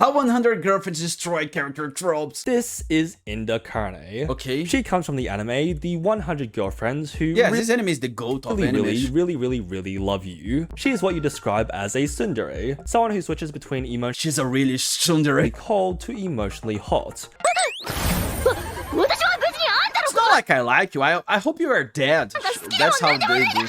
How 100 Girlfriends Destroy Character Tropes. This is Karane. Okay. She comes from the anime, the 100 Girlfriends who this anime is the goat of anime. really love you. She is what you describe as a tsundere, someone who switches between She's a really tsundere. cold to emotionally hot. It's not like I like you. I hope you are dead. That's how they do.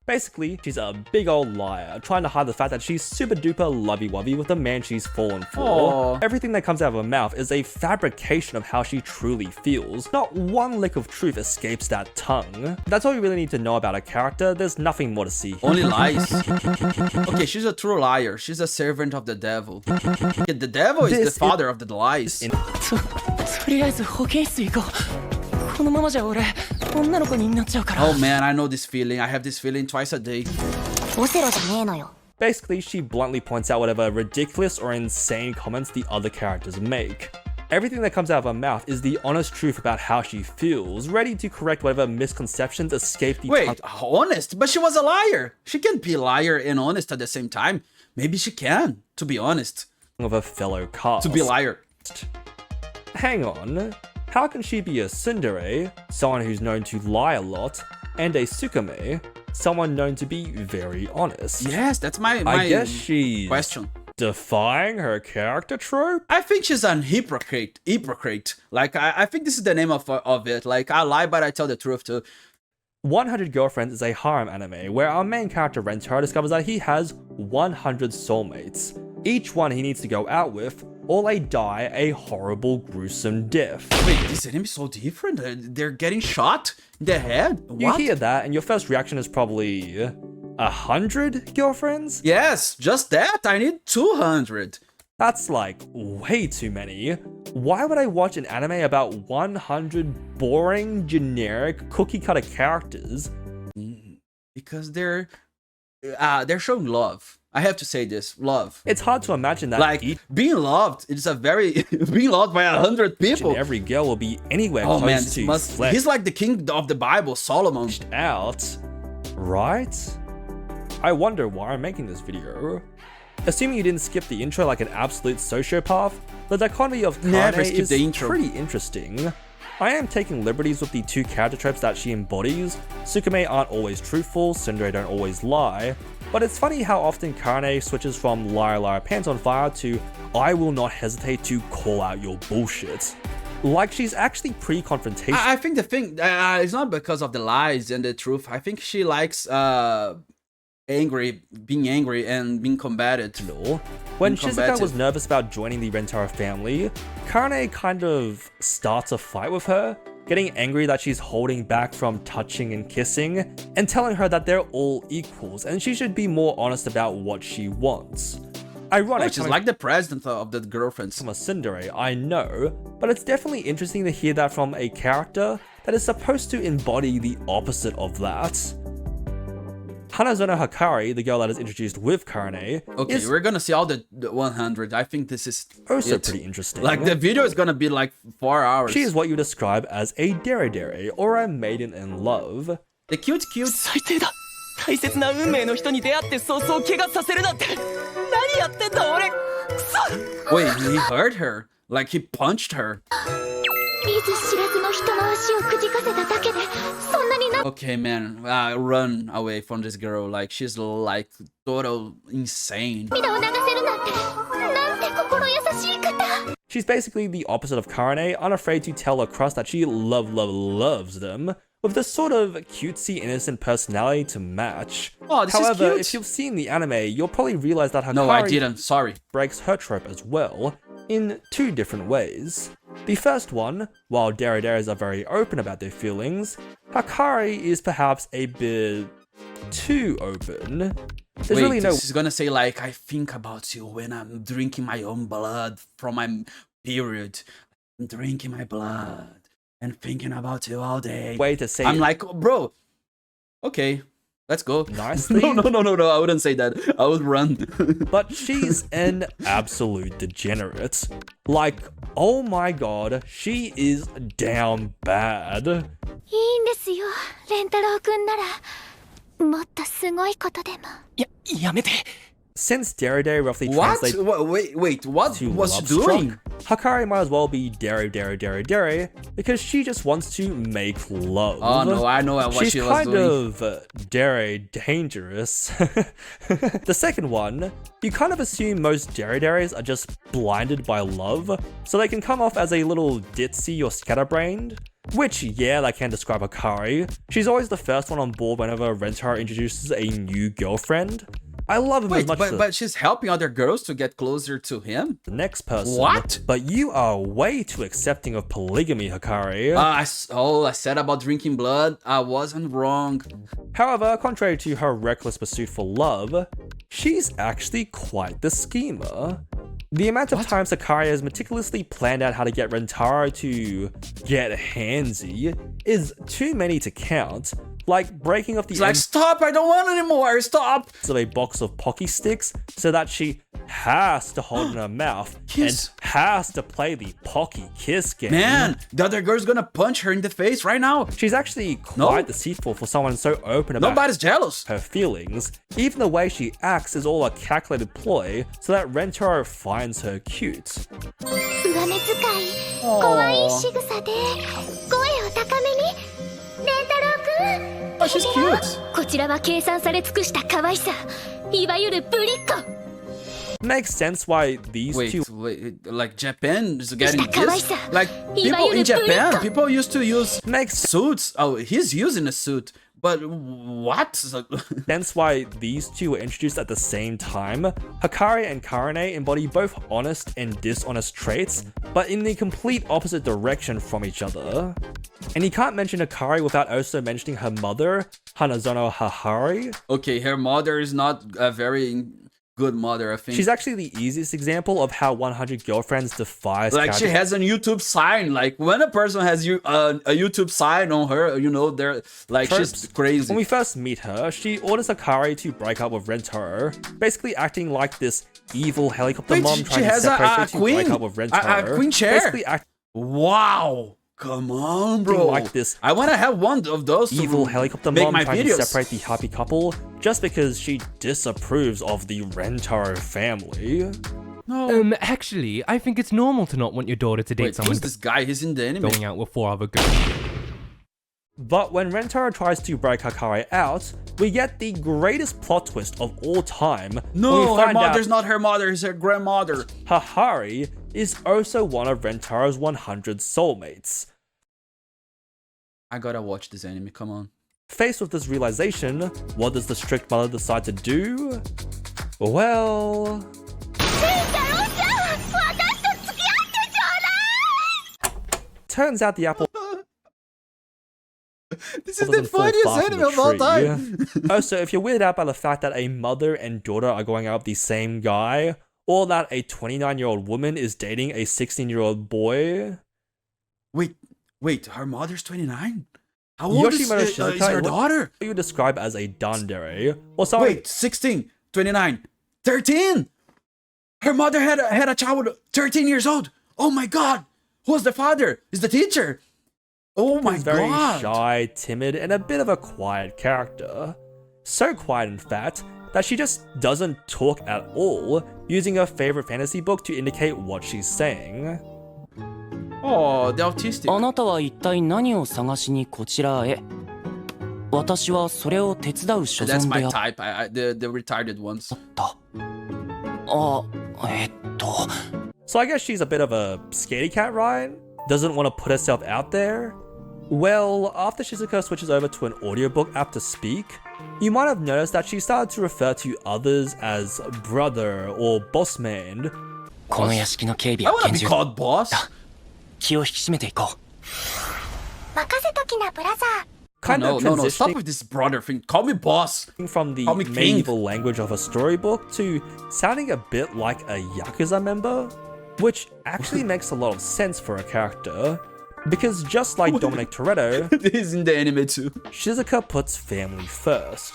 Basically, she's a big old liar, trying to hide the fact that she's super duper lovey-wovey with the man she's fallen for. Aww. Everything that comes out of her mouth is a fabrication of how she truly feels. Not one lick of truth escapes that tongue. That's all you really need to know about a character. There's nothing more to see here. Only lies. Okay, she's a true liar. She's a servant of the devil. Okay, the devil is the father of the lies. Oh man, I know this feeling. I have this feeling twice a day. Basically, she bluntly points out whatever ridiculous or insane comments the other characters make. Everything that comes out of her mouth is the honest truth about how she feels, ready to correct whatever misconceptions escape the Wait, honest? But she was a liar. She can't be a liar and honest at the same time. Maybe she can, to be honest. Of a fellow cast. To be a liar. Hang on. How can she be a tsundere, someone who's known to lie a lot, and a tsukume, someone known to be very honest? Yes, that's my I guess she's question. Defying her character trope? I think she's an hypocrite. Like, I think this is the name of it. Like, I lie, but I tell the truth too. 100 Girlfriends is a harem anime where our main character Rentaro discovers that he has 100 soulmates. Each one he needs to go out with, or they die a horrible, gruesome death. Wait, this anime is so different. They're getting shot in the head. What? You hear that, and your first reaction is probably 100 girlfriends? Yes, just that. I need 200. That's like way too many. Why would I watch an anime about 100 boring, generic, cookie-cutter characters? Because they're showing love. I have to say this, love. It's hard to imagine that like being loved. It's a very being loved by 100 people. Every girl will be anywhere close to. He's like the king of the Bible, Solomon. Out, right? I wonder why I'm making this video. Assuming you didn't skip the intro like an absolute sociopath, the dichotomy of Karane is pretty interesting. I am taking liberties with the two character tropes that she embodies. Tsukume aren't always truthful, tsundere don't always lie, but it's funny how often Karane switches from liar liar pants on fire to I will not hesitate to call out your bullshit. Like she's actually pre-confrontational. I think the thing, it's not because of the lies and the truth. I think she likes being angry and being combative. When Shizuka was nervous about joining the Rentaro family, Karane kind of starts a fight with her, getting angry that she's holding back from touching and kissing, and telling her that they're all equals and she should be more honest about what she wants. Ironic. She's like the president of the girlfriends. From a tsundere, I know, but it's definitely interesting to hear that from a character that is supposed to embody the opposite of that. Hanazono Hakkari, the girl that is introduced with Karane, okay, we're gonna see all the 100. I think this is also pretty interesting. Like the video is gonna be like 4 hours. She is what you describe as a dere or a maiden in love. The cute. Wait, he hurt her. Like he punched her. Okay, man, run away from this girl. Like she's like total insane. She's basically the opposite of Karane, unafraid to tell her crush that she loves them, with this sort of cutesy, innocent personality to match. Oh, this However, is cute. if you've seen the anime, you'll probably realize that Hakkari No, I didn't. Sorry. breaks her trope as well, in two different ways. The first one, while deres are very open about their feelings, Hakkari is perhaps a bit too open. There's really no. She's gonna say like, I think about you when I'm drinking my own blood from my period. I'm drinking my blood and thinking about you all day. Way to say. I'm like, bro. Okay, let's go. Nicely. No. I wouldn't say that. I would run. But she's an absolute degenerate. Like, oh my god, she is down bad. Since dere roughly What? translates Wait, what to was she love doing? struck, Hakkari might as well be dere because she just wants to make love. Oh no, I know what She's she was kind doing. of dere dangerous. The second one, you kind of assume most deres are just blinded by love, so they can come off as a little ditzy or scatterbrained. Which, yeah, that can describe Hakkari. She's always the first one on board whenever Rentaro introduces a new girlfriend. I love him as Wait, much as but she's helping other girls to get closer to him? the next person. What? But you are way too accepting of polygamy, Hakkari. I said about drinking blood. I wasn't wrong. However, contrary to her reckless pursuit for love, she's actually quite the schemer. The amount of times Hakkari has meticulously planned out how to get Rentaro to get handsy is too many to count. Like breaking off the It's like, stop, I don't want anymore, stop! of a box of Pocky sticks so that she has to hold in her mouth Kiss. and has to play the Pocky kiss game. Man, the other girl's gonna punch her in the face right now. She's actually quite deceitful for someone so open about Nobody's jealous. her feelings. Even the way she acts is all a calculated ploy so that Rentaro finds her cute. 上目遣い、可愛い仕草で声を高めに、蓮太郎くん。 Oh, she's cute. こちらは計算され尽くした可愛さ、いわゆるぶりっ子。 Makes sense why these two Wait, like Japan is getting Mr. this? Kawaii-san. Like, people in Japan, people used to use makes suits. Oh, he's using a suit. But what? sense why these two were introduced at the same time. Hakkari and Karane embody both honest and dishonest traits, but in the complete opposite direction from each other. And you can't mention Hakkari without also mentioning her mother, Hanazono Hakkari. Okay, her mother is not a very good mother, I think. She's actually the easiest example of how 100 Girlfriends defies like, she has a YouTube sign. Like, when a person has a YouTube sign on her, you know, they're like, Tropes. she's crazy. When we first meet her, she orders Hakkari to break up with Rentaro, basically acting like this evil helicopter Wait, mom she trying to has separate her a to queen, break up with Rentaro. a queen chair. Basically acting Wow. Come on, bro. like this I want to have one of those to evil helicopter make mom my trying videos. to separate the happy couple just because she disapproves of the Rentaro family. No. Actually, I think it's normal to not want your daughter to date Wait, someone who's this guy? He's in the anime. going out with 4 other girls. But when Rentaro tries to break Hakkari out, we get the greatest plot twist of all time. when No, we her find out mother's not her mother, it's her grandmother. Hakkari is also one of Rentaro's 100 soulmates. I gotta watch this anime, come on. Faced with this realization, what does the strict mother decide to do? Well... 蓮太郎さん、私と付き合ってちょうだい。 turns out the apple This is doesn't the fall funniest far from anime the of all tree. time. Also, if you're weirded out by the fact that a mother and daughter are going out with the same guy, or that a 29-year-old woman is dating a 16-year-old boy... Wait, her mother's 29? How old is Yoshimoto Shizuka, her daughter? What you describe as a dandere, or someone... Wait, 16, 29, 13? Her mother had a child 13 years old. Oh my god. Who's the father? Is the teacher? Oh my He's very god. shy, timid, and a bit of a quiet character. So quiet, in fact, that she just doesn't talk at all, using her favorite fantasy book to indicate what she's saying. Oh, the autistic. あなたは一体何を探しにこちらへ。私はそれを手伝う所 That's 存 my であっ type. The retarded ones. た。あ、So I guess she's a bit of a scaredy cat, right? Doesn't want to put herself out there? Well, after Shizuka switches over to an audiobook app to speak, you might have noticed that she started to refer to others as brother or boss man. この屋敷の警備 I は wanna 厳 be 重。 called boss. 気を引き締めていこう。任せときなブラザー。 Kind of No, stop transitioning with this brother thing. Call me boss. from the Call me king. medieval language of a storybook to sounding a bit like a Yakuza member, which actually makes a lot of sense for a character. Because just like Dominic Toretto, He's in the anime too. Shizuka puts family first.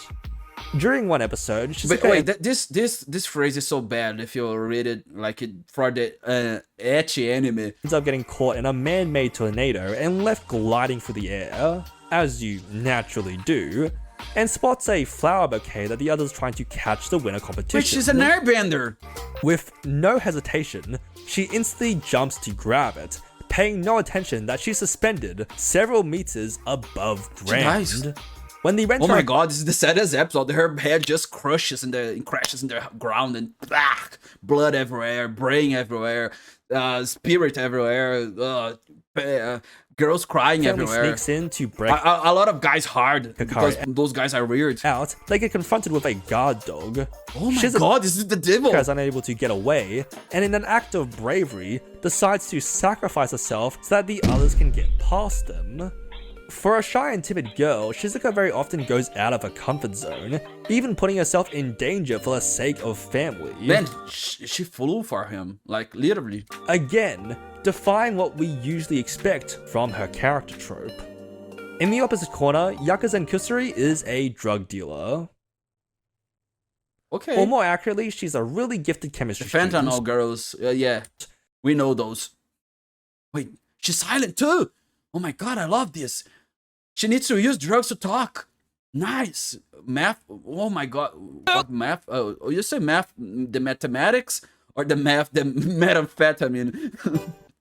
During one episode, But Shizuka wait, this phrase is so bad if you read it like it for the ecchi anime. ends up getting caught in a man-made tornado and left gliding through the air, as you naturally do. and spots a flower bouquet that the other's trying to catch to win a competition. Which is an airbender. With no hesitation, she instantly jumps to grab it, paying no attention that she's suspended several meters above ground. When the Oh my god, this is the saddest episode. Her head just crashes in the ground and blood everywhere, brain everywhere, spirit everywhere, girls crying everywhere. Sneaks in to break a lot of guys hard because Hakkari those guys are weird. Out, they get confronted with a guard dog. Oh my god, this is the devil. Shizuka is unable to get away, and in an act of bravery, decides to sacrifice herself so that the others can get past them. For a shy and timid girl, Shizuka very often goes out of her comfort zone, even putting herself in danger for the sake of family. Man, she flew for him, like literally. Again, defying what we usually expect from her character trope. In the opposite corner, Yakuza Kusuri is a drug dealer. Okay. Or more accurately, she's a really gifted chemistry student. Fentanyl girls, yeah, we know those. Wait, she's silent too. Oh my god, I love this. She needs to use drugs to talk. Nice. Math. Oh my god. What math? Oh, you say math, the mathematics or the methamphetamine?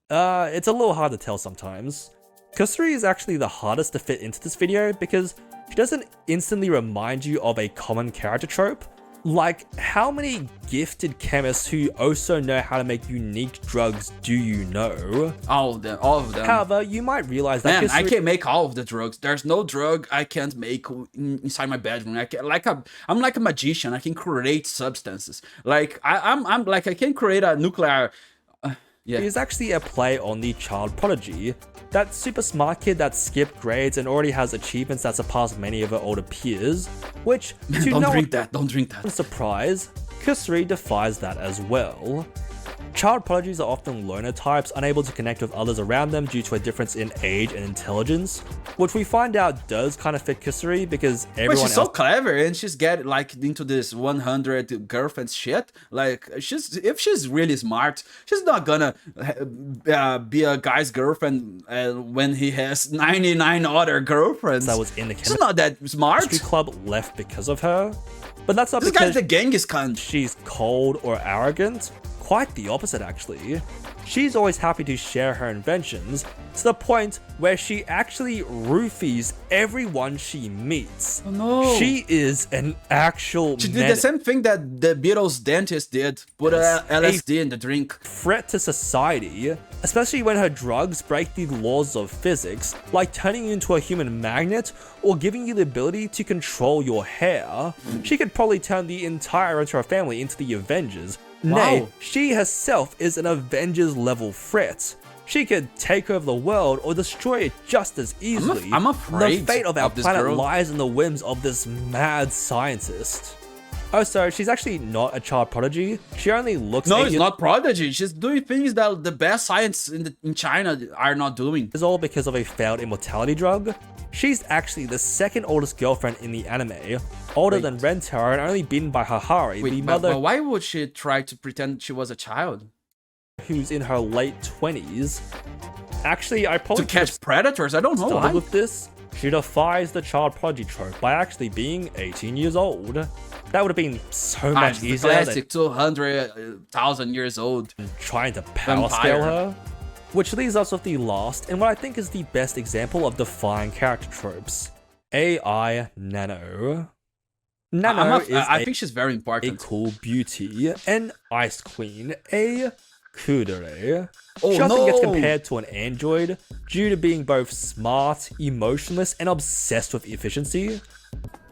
It's a little hard to tell sometimes. Kusuri is actually the hardest to fit into this video because she doesn't instantly remind you of a common character trope. Like, how many gifted chemists who also know how to make unique drugs do you know? All of them. However, you might realize that Man, I can't make all of the drugs. There's no drug I can't make inside my bedroom. I'm like a magician. I can create substances. Like I'm like I can create a nuclear. Yeah. It is actually a play on the child prodigy, that super smart kid that skipped grades and already has achievements that surpass many of her older peers, which, Man, to don't no drink that. surprise, Kusuri defies that as well. Child prodigies are often loner types, unable to connect with others around them due to a difference in age and intelligence, which we find out does kind of fit Kusuri because everyone she's so clever and she's get like into this 100 girlfriends shit. Like if she's really smart, she's not gonna be a guy's girlfriend when he has 99 other girlfriends. That was in the She's not that smart. Club left because of her, but that's not this because guy's the Genghis Khan. She's cold or arrogant. Quite the opposite, actually. She's always happy to share her inventions, to the point where she actually roofies everyone she meets. Oh no. She is an actual She did the same thing that the Beatles dentist did. Put LSD in the drink. Threat to society, especially when her drugs break the laws of physics, like turning you into a human magnet or giving you the ability to control your hair. She could probably turn the entire entire family into the Avengers. Wow. Nay, she herself is an Avengers level threat. She could take over the world or destroy it just as easily. I'm afraid the fate of our this planet girl. lies in the whims of this mad scientist. Oh, so she's actually not a child prodigy. She only looks No, 8 it's years not prodigy. She's doing things that the best science in China are not doing. is all because of a failed immortality drug. She's actually the second oldest girlfriend in the anime, older than Rentaro and only beaten by Hakkari, the mother But why would she try to pretend she was a child? who's in her late 20s. Actually, I probably To catch predators? I don't know started why. with this. She defies the child prodigy trope by actually being 18 years old. That would have been so much The easier than classic 200,000 years old. trying to power scale Vampire. her. Which leaves us with the last, and what I think is the best example of defying character tropes. AI Nano. Nano is I think she's very a important. cool beauty, an ice queen, a tsundere. Oh, She often gets no. compared to an android due to being both smart, emotionless, and obsessed with efficiency.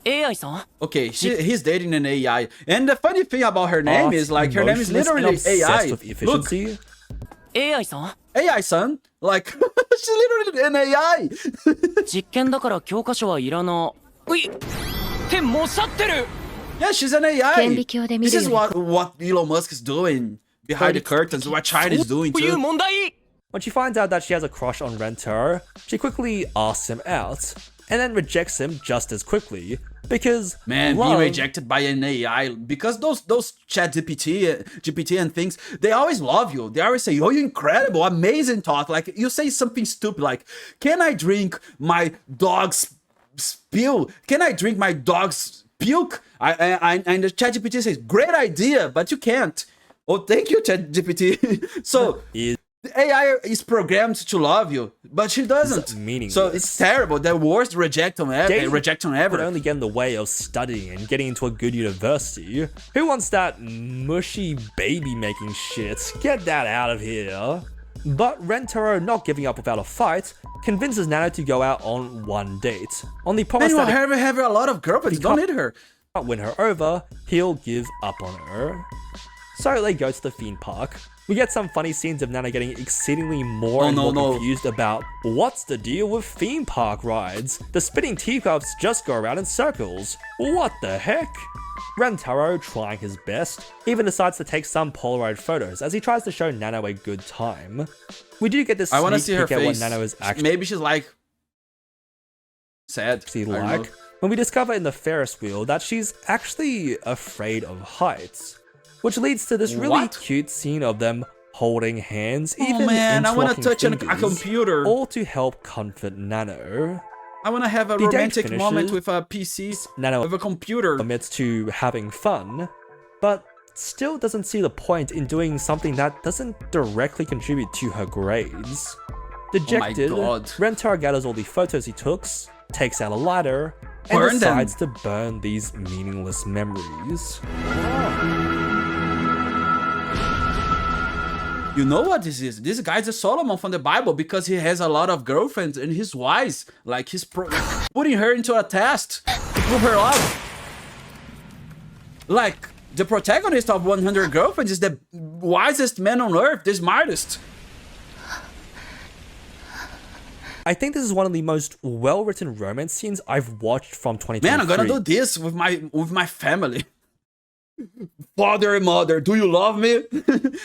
AI-san? Okay, he's dating an AI. And the funny thing about her name Art, is like her name is emotionless, and literally obsessed AI. with Look, efficiency. AI-san? AI son. Like she's literally an AI. 実験だから教科書はいらな。ういってもおっしゃってる Yeah, she's an AI. 顕微鏡で見 This る is より what Elon Musk is doing behind the curtains. What China is doing という too. 問題 When she finds out that she has a crush on Rentaro, she quickly asks him out, and then rejects him just as quickly, because Man, love, being rejected by an AI because those chat GPT and things, they always love you. They always say, "Oh, you're incredible, amazing talk." Like you say something stupid like, "Can I drink my dog's spill? Can I drink my dog's puke? And the ChatGPT says, great idea, but you can't. Oh, thank you, ChatGPT. So the AI is programmed to love you, but she doesn't. Meaningless. So it's terrible. The worst rejection ever. Would only get in the way of studying and getting into a good university. Who wants that mushy baby making shit? Get that out of here. But Rentaro, not giving up without a fight, convinces Nano to go out on one date. On the promise that Anyway, have a lot of girlfriends. Don't need her. can't win her over, he'll give up on her. So they go to the theme park. We get some funny scenes of Nano getting exceedingly more confused about what's the deal with theme park rides. The spinning teacups just go around in circles. What the heck? Rentaro, trying his best, even decides to take some Polaroid photos as he tries to show Nano a good time. We do get this I want to sneak see her peek at what face. Nano is actually Maybe she's like sad. like when we discover in the Ferris wheel that she's actually afraid of heights, which leads to this really cute scene of them holding hands, even man, I want to interlocking touch a fingers, computer. all to help comfort Nano. I want to have a The date romantic moment finishes. with a PC, Nano with a computer. admits to having fun, but still doesn't see the point in doing something that doesn't directly contribute to her grades. Dejected, God. Rentaro gathers all the photos he took, takes out a lighter, and Burn them. decides to burn these meaningless memories. You know what this is? This guy's a Solomon from the Bible because he has a lot of girlfriends and he's wise. Like he's putting her into a test to prove her love. Like the protagonist of 100 Girlfriends is the wisest man on earth, the smartest. I think this is one of the most well-written romance scenes I've watched from 2023. Man, I'm gonna do this with my family. Father and mother, do you love me?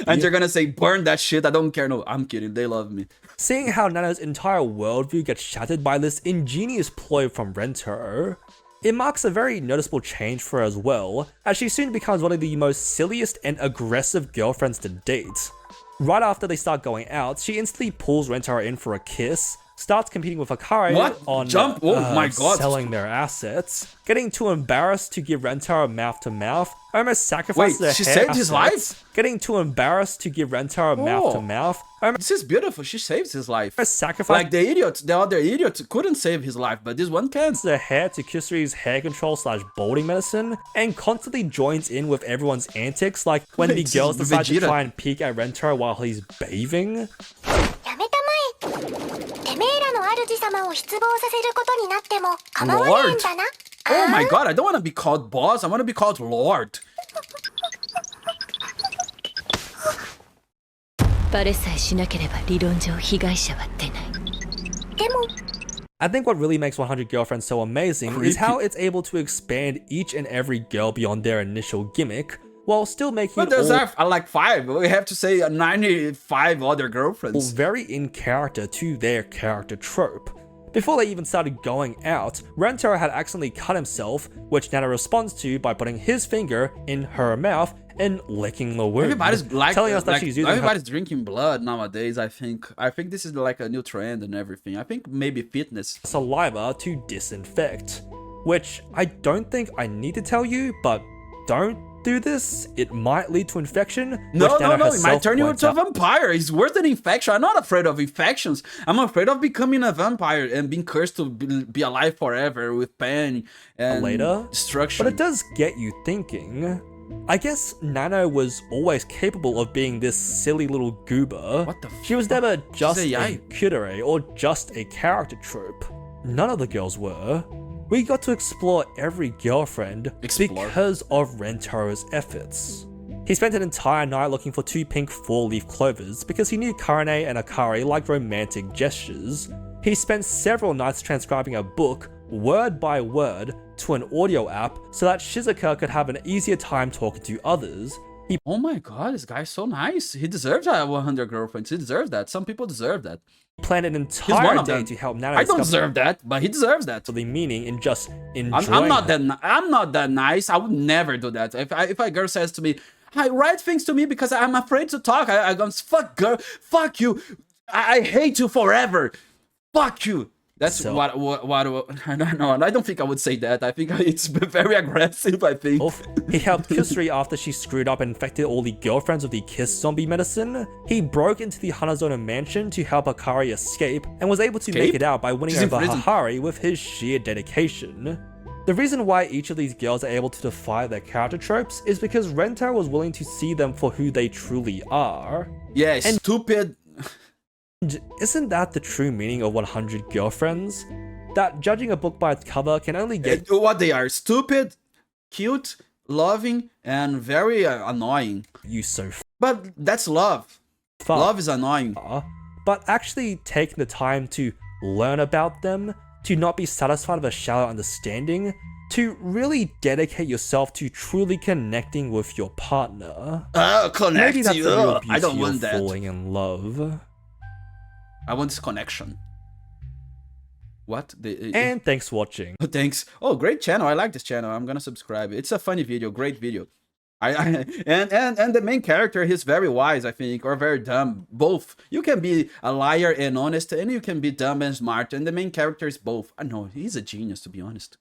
And they're gonna say, burn that shit, I don't care. No, I'm kidding, they love me. Seeing how Nano's entire worldview gets shattered by this ingenious ploy from Rentaro, it marks a very noticeable change for her as well, as she soon becomes one of the most silliest and aggressive girlfriends to date. Right after they start going out, she instantly pulls Rentaro in for a kiss, starts competing with Hakkari on my God. selling their assets, getting too embarrassed to give Rentaro mouth-to-mouth, almost sacrifices her she hair saved his assets, life? getting too embarrassed to give Rentaro mouth-to-mouth, This is beautiful, she saves his life. sacrifice Like the other idiot couldn't save his life, but this one can. their hair to Kusuri's hair control / balding medicine, and constantly joins in with everyone's antics, like when the This is girls decide to Vegeta. try and peek at Rentaro while he's bathing. やめたまえ。てめえらの主様を失望させることになっても構わねえんだな。 Oh my God, I don't want to be called boss, I want to be called Lord. バレさえしなければ理論上被害者は出ない。でも I think what really makes 100 Girlfriends so amazing is how it's able to expand each and every girl beyond their initial gimmick, while still making But there's all like 5, we have to say 95 other girlfriends. very in character to their character trope. Before they even started going out, Rentaro had accidentally cut himself, which Nano responds to by putting his finger in her mouth and licking the wound. Everybody's like, telling us that she's using everybody's drinking blood nowadays. I think this is like a new trend and everything. I think maybe fitness. her saliva to disinfect, which I don't think I need to tell you, but don't do this. It might lead to infection. No, which Nano it might herself turn you points into a out. vampire. It's worse than infection. I'm not afraid of infections. I'm afraid of becoming a vampire and being cursed to be alive forever with pain and Later, destruction. But it does get you thinking. I guess Nano was always capable of being this silly little goober. What the She was never just a a yay. tsundere or just a character trope. None of the girls were. We got to explore every girlfriend because of Rentaro's efforts. He spent an entire night looking for 2 pink 4-leaf clovers because he knew Karane and Hakkari liked romantic gestures. He spent several nights transcribing a book, word by word, to an audio app so that Shizuka could have an easier time talking to others. He Oh my God, this guy's so nice. He deserves 100 girlfriends. He deserves that. Some people deserve that. planned an one entire of day them. to help Nano I don't discover deserve that, but he deserves that. the meaning in just enjoying I'm not her. that. I'm not that nice. I would never do that. If a girl says to me, "I write things to me because I'm afraid to talk," I go, "Fuck girl, fuck you. I hate you forever. Fuck you." That's So- what I don't know. I don't think I would say that. I think it's very aggressive, I think. He helped Kusuri after she screwed up and infected all the girlfriends with the kiss zombie medicine. He broke into the Hanazono mansion to help Hakkari escape and was able to make it out by winning She's in over prison. Hakkari with his sheer dedication. The reason why each of these girls are able to defy their character tropes is because Rentaro was willing to see them for who they truly are. Yeah, stupid. And isn't that the true meaning of 100 girlfriends? That judging a book by its cover can only get What they are: stupid, cute, loving, and very annoying. you so But that's love. far. Love is annoying. But actually taking the time to learn about them, to not be satisfied with a shallow understanding, to really dedicate yourself to truly connecting with your partner. Connect Maybe that's you. the real I don't beauty want of that. falling in love. I want this connection. What? And thanks for watching. Thanks. Oh, great channel. I like this channel. I'm gonna subscribe. It's a funny video. Great video. And the main character, he's very wise, I think, or very dumb. Both. You can be a liar and honest, and you can be dumb and smart. And the main character is both. I know he's a genius, to be honest.